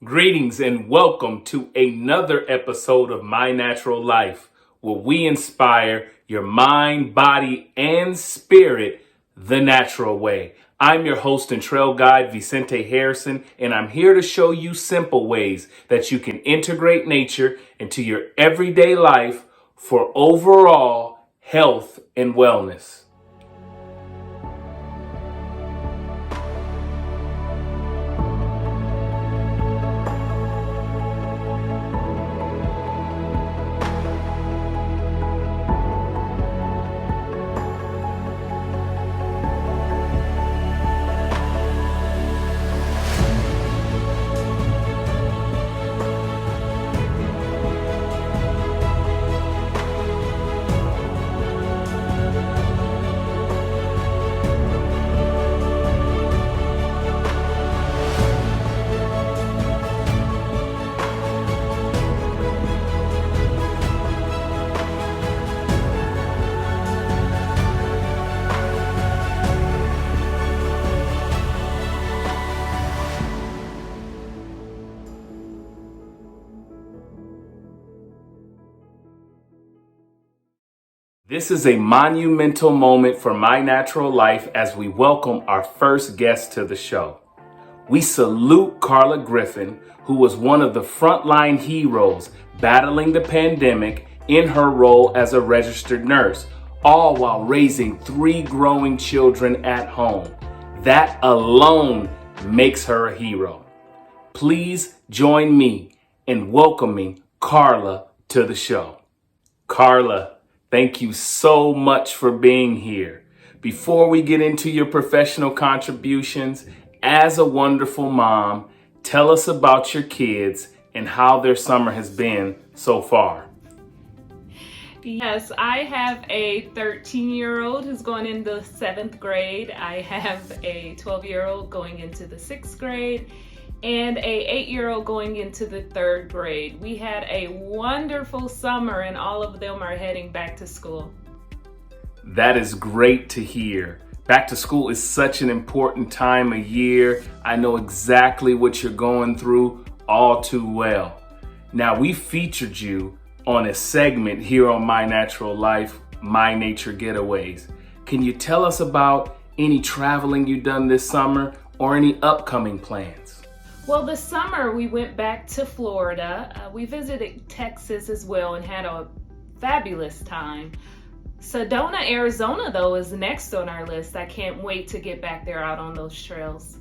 Greetings and welcome to another episode of My Natural Life, where we inspire your mind, body, and spirit the natural way. I'm your host and trail guide, Vicente Harrison, and I'm here to show you simple ways that you can integrate nature into your everyday life for overall health and wellness. This is a monumental moment for My Natural Life as we welcome our first guest to the show. We salute Carla Griffin, who was one of the frontline heroes battling the pandemic in her role as a registered nurse, all while raising 3 growing children at home. That alone makes her a hero. Please join me in welcoming Carla to the show. Carla, thank you so much for being here. Before we get into your professional contributions, as a wonderful mom, tell us about your kids and how their summer has been so far. Yes, I have a 13-year-old who's going into 7th grade. I have a 12-year-old going into the 6th grade and a 8-year-old going into the 3rd grade. We had a wonderful summer and all of them are heading back to school. That is great to hear. Back to school is such an important time of year. I know exactly what you're going through all too well. Now, we featured you on a segment here on My Natural Life, My Nature Getaways. Can you tell us about any traveling you've done this summer or any upcoming plans? Well, this summer we went back to Florida. We visited Texas as well and had a fabulous time. Sedona, Arizona, though, is next on our list. I can't wait to get back there out on those trails.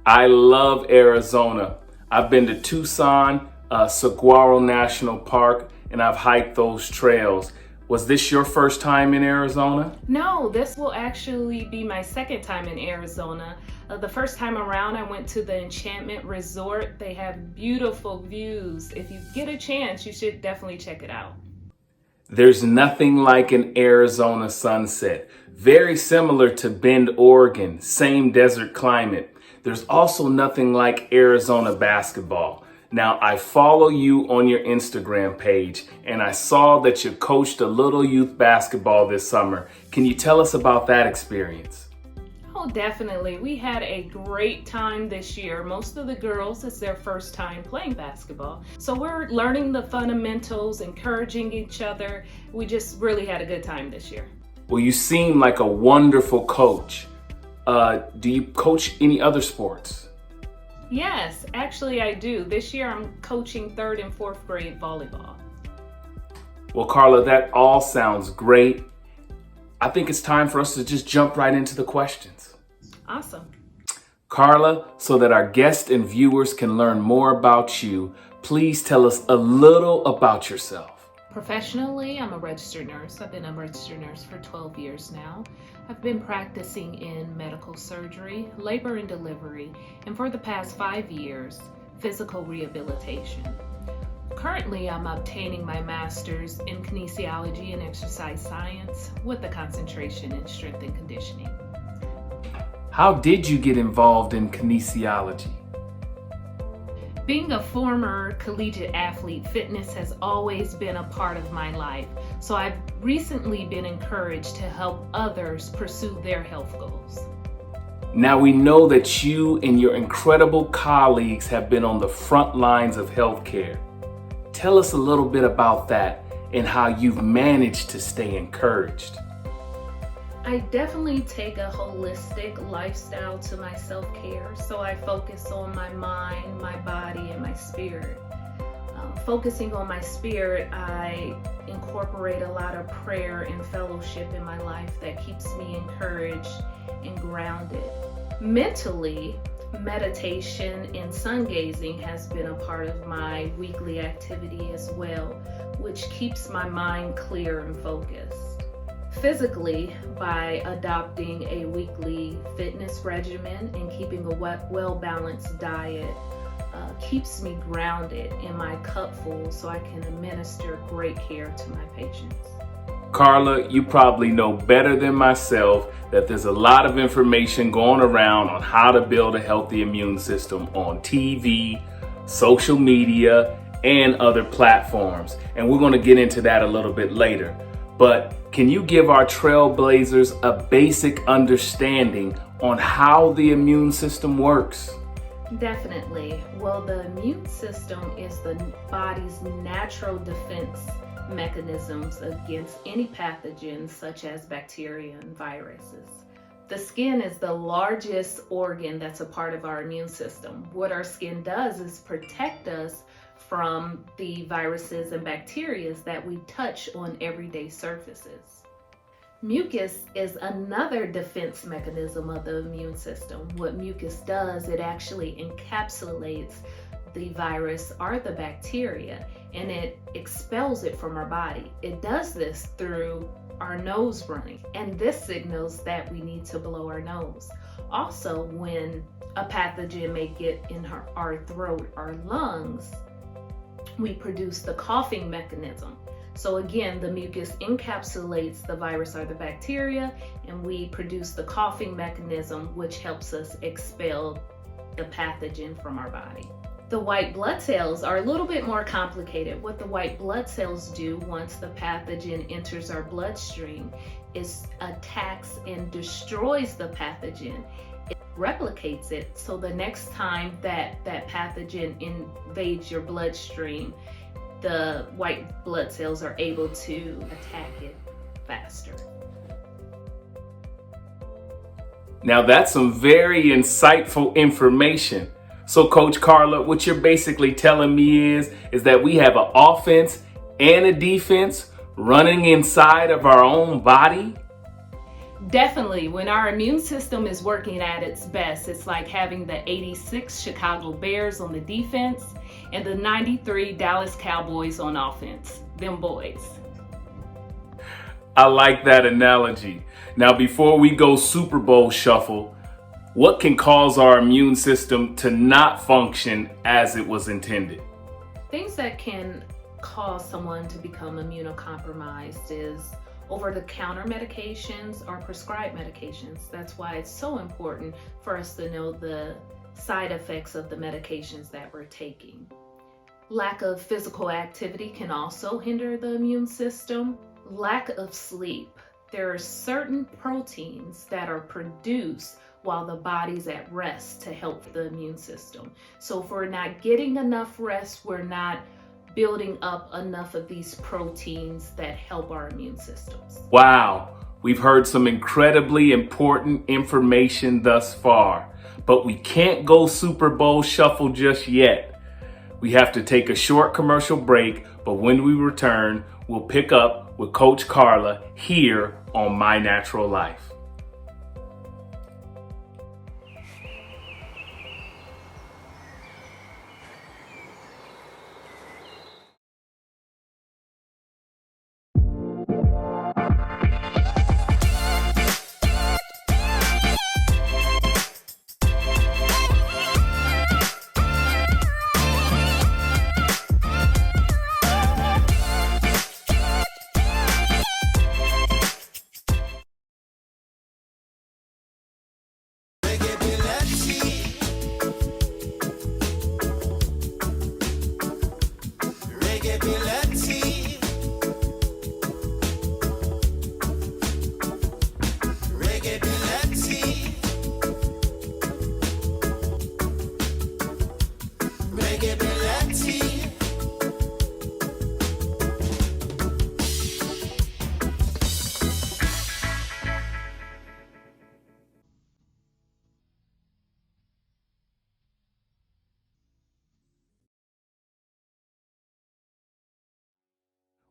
I love Arizona. I've been to Tucson, Saguaro National Park, and I've hiked those trails. Was this your first time in Arizona? No, this will actually be my second time in Arizona. The first time around, I went to the Enchantment Resort. They have beautiful views. If you get a chance, you should definitely check it out. There's nothing like an Arizona sunset. Very similar to Bend, Oregon, same desert climate. There's also nothing like Arizona basketball. Now, I follow you on your Instagram page, and I saw that you coached a little youth basketball this summer. Can you tell us about that experience? Oh, definitely. We had a great time this year. Most of the girls, it's their first time playing basketball. So we're learning the fundamentals, encouraging each other. We just really had a good time this year. Well, you seem like a wonderful coach. Do you coach any other sports? Yes, actually I do. This year I'm coaching 3rd and 4th grade volleyball. Well, Carla, that all sounds great. I think it's time for us to just jump right into the questions. Awesome. Carla, so that our guests and viewers can learn more about you, please tell us a little about yourself. Professionally, I'm a registered nurse. I've been a registered nurse for 12 years now. I've been practicing in medical surgery, labor and delivery, and for the past 5 years, physical rehabilitation. Currently, I'm obtaining my master's in kinesiology and exercise science with a concentration in strength and conditioning. How did you get involved in kinesiology? Being a former collegiate athlete, fitness has always been a part of my life. So I've recently been encouraged to help others pursue their health goals. Now we know that you and your incredible colleagues have been on the front lines of healthcare. Tell us a little bit about that and how you've managed to stay encouraged. I definitely take a holistic lifestyle to my self-care, so I focus on my mind, my body, and my spirit. Focusing on my spirit, I incorporate a lot of prayer and fellowship in my life that keeps me encouraged and grounded. Mentally, meditation and sun gazing has been a part of my weekly activity as well, which keeps my mind clear and focused. Physically, by adopting a weekly fitness regimen and keeping a well-balanced diet, keeps me grounded and my cup full so I can administer great care to my patients. Carla, you probably know better than myself that there's a lot of information going around on how to build a healthy immune system on TV, social media, and other platforms. And we're going to get into that a little bit later. But can you give our trailblazers a basic understanding on how the immune system works? Definitely. Well, the immune system is the body's natural defense mechanisms against any pathogens such as bacteria and viruses. The skin is the largest organ that's a part of our immune system. What our skin does is protect us from the viruses and bacteria that we touch on everyday surfaces. Mucus is another defense mechanism of the immune system. What mucus does, it actually encapsulates the virus or the bacteria and it expels it from our body. It does this through our nose running, and this signals that we need to blow our nose. Also, when a pathogen may get in our throat or lungs, we produce the coughing mechanism. So again, the mucus encapsulates the virus or the bacteria, and we produce the coughing mechanism, which helps us expel the pathogen from our body. The white blood cells are a little bit more complicated. What the white blood cells do once the pathogen enters our bloodstream is attacks and destroys the pathogen. It replicates it, so the next time that pathogen invades your bloodstream, the white blood cells are able to attack it faster. Now that's some very insightful information. So Coach Carla, what you're basically telling me is that we have an offense and a defense running inside of our own body? Definitely. When our immune system is working at its best, it's like having the 86 Chicago Bears on the defense and the 93 Dallas Cowboys on offense. Them boys. I like that analogy. Now, before we go Super Bowl shuffle, what can cause our immune system to not function as it was intended? Things that can cause someone to become immunocompromised is over-the-counter medications or prescribed medications. That's why it's so important for us to know the side effects of the medications that we're taking. Lack of physical activity can also hinder the immune system. Lack of sleep. There are certain proteins that are produced while the body's at rest to help the immune system. So if we're not getting enough rest, we're not building up enough of these proteins that help our immune systems. Wow, we've heard some incredibly important information thus far, but we can't go Super Bowl shuffle just yet. We have to take a short commercial break, but when we return, we'll pick up with Coach Carla here on My Natural Life.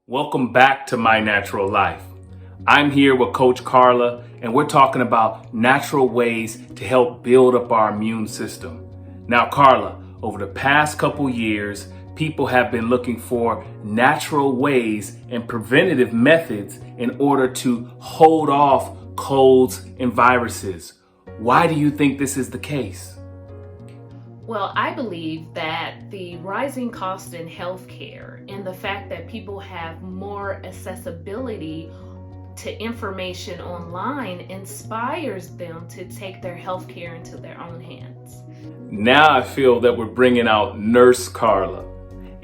Welcome back to My Natural Life. I'm here with Coach Carla, and we're talking about natural ways to help build up our immune system. Now, Carla, over the past couple years, people have been looking for natural ways and preventative methods in order to hold off colds and viruses. Why do you think this is the case? Well, I believe that the rising cost in healthcare and the fact that people have more accessibility to information online inspires them to take their healthcare into their own hands. Now I feel that we're bringing out Nurse Carla.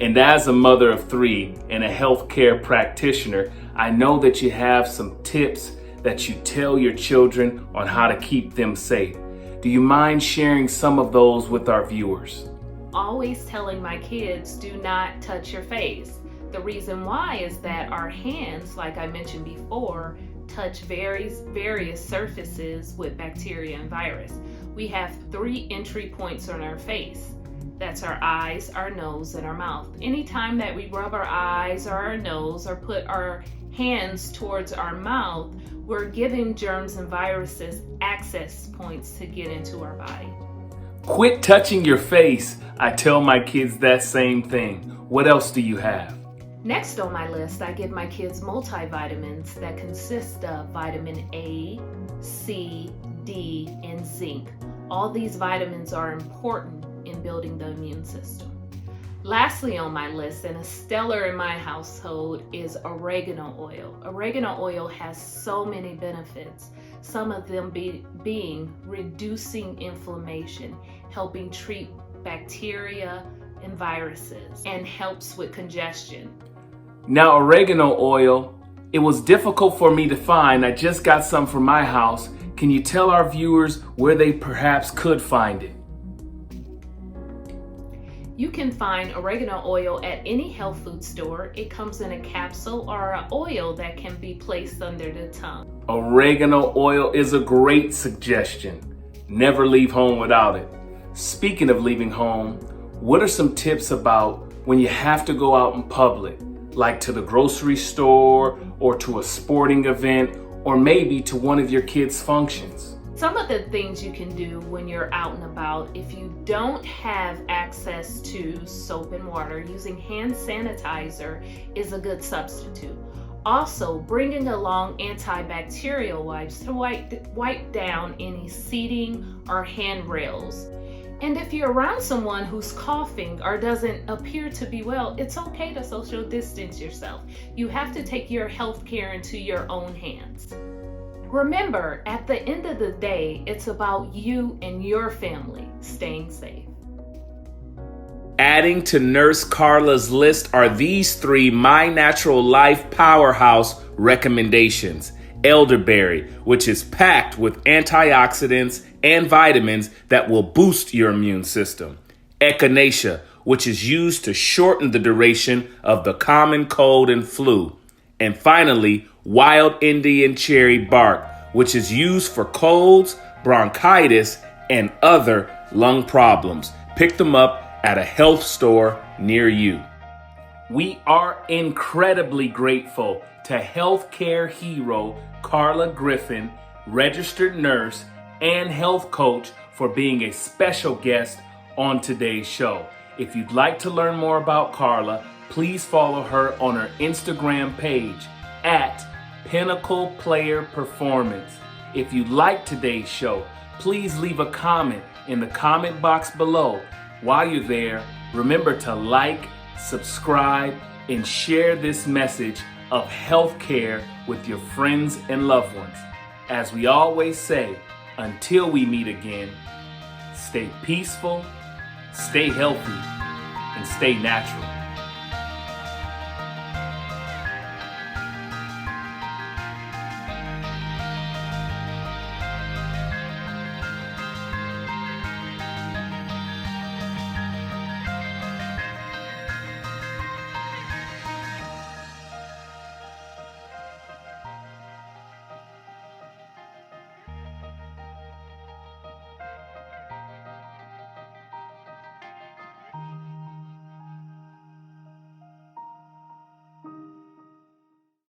And as a mother of three and a healthcare practitioner, I know that you have some tips that you tell your children on how to keep them safe. Do you mind sharing some of those with our viewers? Always telling my kids, do not touch your face. The reason why is that our hands, like I mentioned before, touch various surfaces with bacteria and virus. We have 3 entry points on our face. That's our eyes, our nose, and our mouth. Anytime that we rub our eyes or our nose or put our hands towards our mouth, we're giving germs and viruses access points to get into our body. Quit touching your face. I tell my kids that same thing. What else do you have? Next on my list, I give my kids multivitamins that consist of vitamin A, C, D, and zinc. All these vitamins are important in building the immune system. Lastly on my list, and a stellar in my household, is oregano oil. Oregano oil has so many benefits, some of them being reducing inflammation, helping treat bacteria and viruses, and helps with congestion. Now, oregano oil, it was difficult for me to find. I just got some from my house. Can you tell our viewers where they perhaps could find it? You can find oregano oil at any health food store. It comes in a capsule or an oil that can be placed under the tongue. Oregano oil is a great suggestion. Never leave home without it. Speaking of leaving home, what are some tips about when you have to go out in public, like to the grocery store or to a sporting event or maybe to one of your kids' functions? Some of the things you can do when you're out and about, if you don't have access to soap and water, using hand sanitizer is a good substitute. Also, bringing along antibacterial wipes to wipe down any seating or handrails. And if you're around someone who's coughing or doesn't appear to be well, it's okay to social distance yourself. You have to take your health care into your own hands. Remember, at the end of the day, it's about you and your family staying safe. Adding to Nurse Carla's list are these 3 My Natural Life powerhouse recommendations. Elderberry, which is packed with antioxidants and vitamins that will boost your immune system. Echinacea, which is used to shorten the duration of the common cold and flu. And finally, wild Indian cherry bark, which is used for colds, bronchitis, and other lung problems. Pick them up at a health store near you. We are incredibly grateful to healthcare hero Carla Griffin, registered nurse and health coach, for being a special guest on today's show. If you'd like to learn more about Carla, please follow her on her Instagram page at Pinnacle Player Performance. If you like today's show, please leave a comment in the comment box below. While you're there, remember to like, subscribe, and share this message of healthcare with your friends and loved ones. As we always say, until we meet again, stay peaceful, stay healthy, and stay natural.